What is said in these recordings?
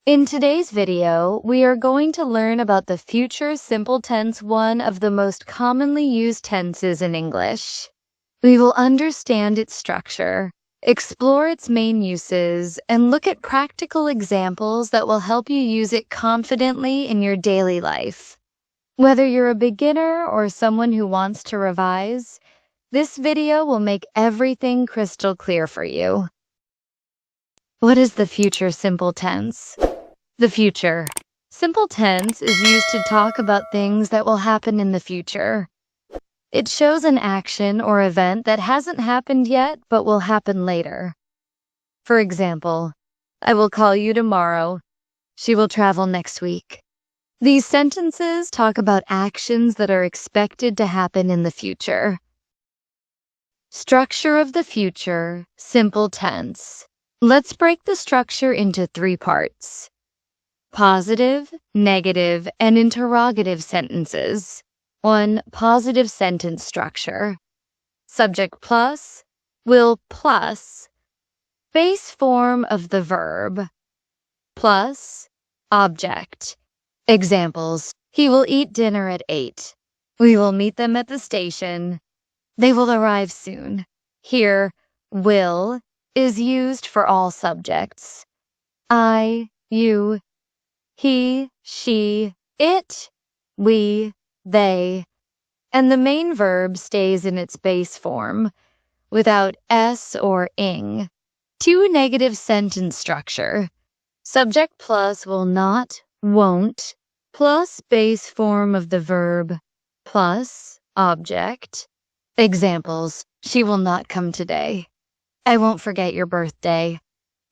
In today's video, we are going to learn about the future simple tense, one of the most commonly used tenses in English. We will understand its structure, explore its main uses, and look at practical examples that will help you use it confidently in your daily life. Whether you're a beginner or someone who wants to revise, this video will make everything crystal clear for you. What is the future simple tense? The future simple tense is used to talk about things that will happen in the future. It shows an action or event that hasn't happened yet but will happen later. For example, I will call you tomorrow. She will travel next week. These sentences talk about actions that are expected to happen in the future. Structure of the future simple tense. Let's break the structure into 3 parts: positive, negative, and interrogative sentences. 1. Positive sentence structure. Subject plus, will plus, base form of the verb, plus, object. Examples: he will eat dinner at 8. We will meet them at the station. They will arrive soon. Here, will is used for all subjects. I, you, he, she, it, we, they, and the main verb stays in its base form, without s or ing. 2. Negative sentence structure. Subject plus will not, won't, plus base form of the verb, plus object. Examples: she will not come today. I won't forget your birthday.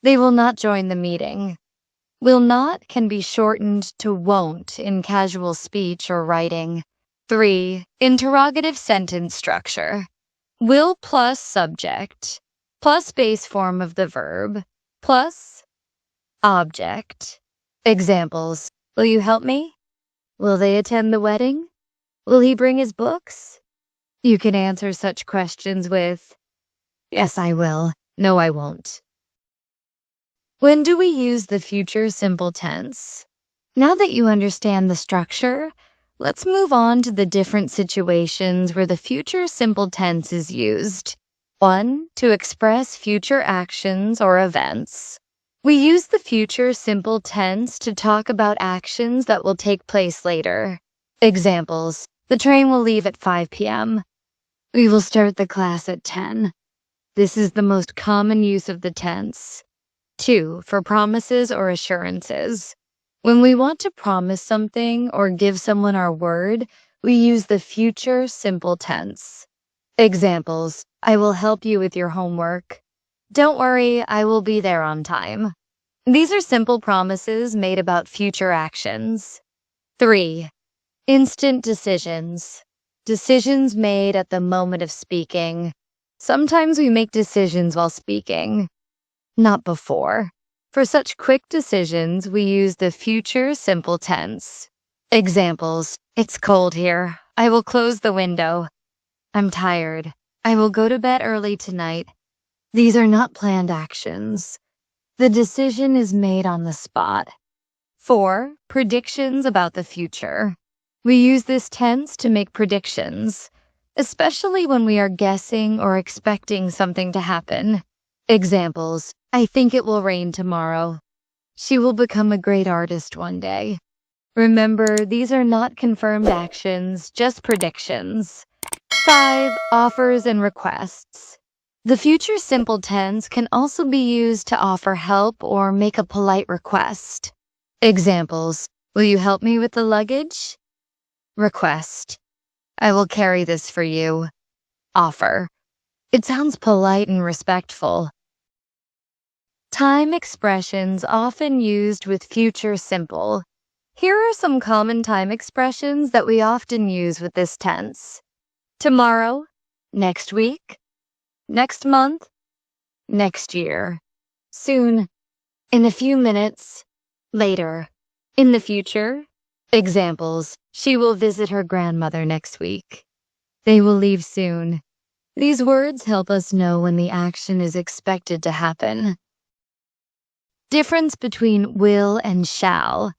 They will not join the meeting. Will not can be shortened to won't in casual speech or writing. 3. Interrogative sentence structure. Will plus subject, plus base form of the verb, plus object. Examples: will you help me? Will they attend the wedding? Will he bring his books? You can answer such questions with, yes, I will. No, I won't. When do we use the future simple tense? Now that you understand the structure, let's move on to the different situations where the future simple tense is used. 1. To express future actions or events. We use the future simple tense to talk about actions that will take place later. Examples: the train will leave at 5 p.m. We will start the class at 10. This is the most common use of the tense. 2. For promises or assurances. When we want to promise something or give someone our word, we use the future simple tense. Examples: I will help you with your homework. Don't worry, I will be there on time. These are simple promises made about future actions. 3. Instant decisions. Decisions made at the moment of speaking. Sometimes we make decisions while speaking, not before. For such quick decisions, we use the future simple tense. Examples: it's cold here. I will close the window. I'm tired. I will go to bed early tonight. These are not planned actions. The decision is made on the spot. 4. Predictions about the future. We use this tense to make predictions, especially when we are guessing or expecting something to happen. Examples: I think it will rain tomorrow. She will become a great artist one day. Remember, these are not confirmed actions, just predictions. 5. Offers and requests. The future simple tense can also be used to offer help or make a polite request. Examples: will you help me with the luggage? Request: I will carry this for you. Offer: it sounds polite and respectful. Time expressions often used with future simple. Here are some common time expressions that we often use with this tense. Tomorrow, next week, next month, next year, soon, in a few minutes, later, in the future. Examples: she will visit her grandmother next week. They will leave soon. These words help us know when the action is expected to happen. Difference between will and shall.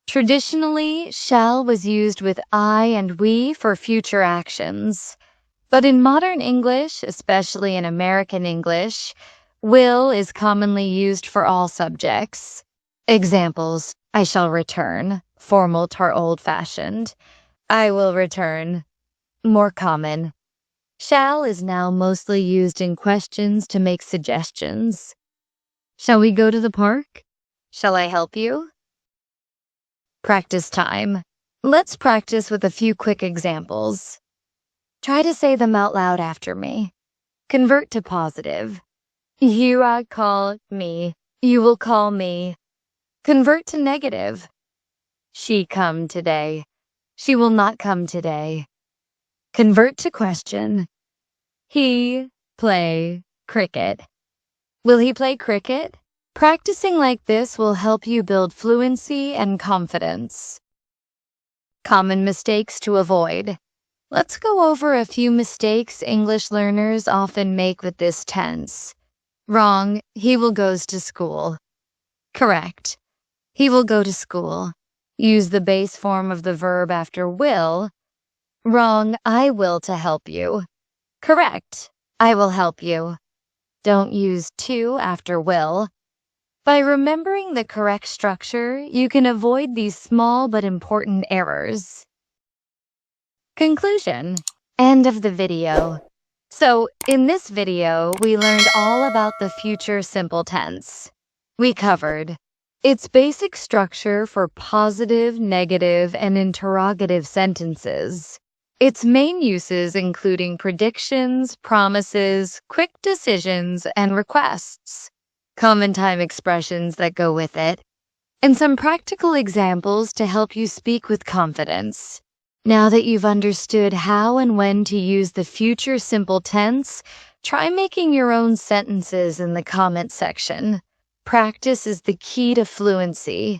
Traditionally, shall was used with I and we for future actions. But in modern English, especially in American English, will is commonly used for all subjects. Examples: I shall return, formal to old-fashioned. I will return, more common. Shall is now mostly used in questions to make suggestions. Shall we go to the park? Shall I help you? Practice time. Let's practice with a few quick examples. Try to say them out loud after me. Convert to positive. You call me. You will call me. Convert to negative. She come today. She will not come today. Convert to question. He play cricket. Will he play cricket? Practicing like this will help you build fluency and confidence. Common mistakes to avoid. Let's go over a few mistakes English learners often make with this tense. Wrong, he will goes to school. Correct, he will go to school. Use the base form of the verb after will. Wrong, I will to help you. Correct, I will help you. Don't use to after will. By remembering the correct structure, you can avoid these small but important errors. Conclusion. End of the video. So, in this video, we learned all about the future simple tense. We covered its basic structure for positive, negative, and interrogative sentences. Its main uses including predictions, promises, quick decisions, and requests. Common time expressions that go with it. And some practical examples to help you speak with confidence. Now that you've understood how and when to use the future simple tense, try making your own sentences in the comment section. Practice is the key to fluency.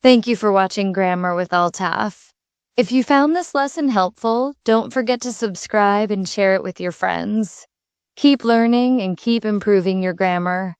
Thank you for watching Grammar with Altaf. If you found this lesson helpful, don't forget to subscribe and share it with your friends. Keep learning and keep improving your grammar.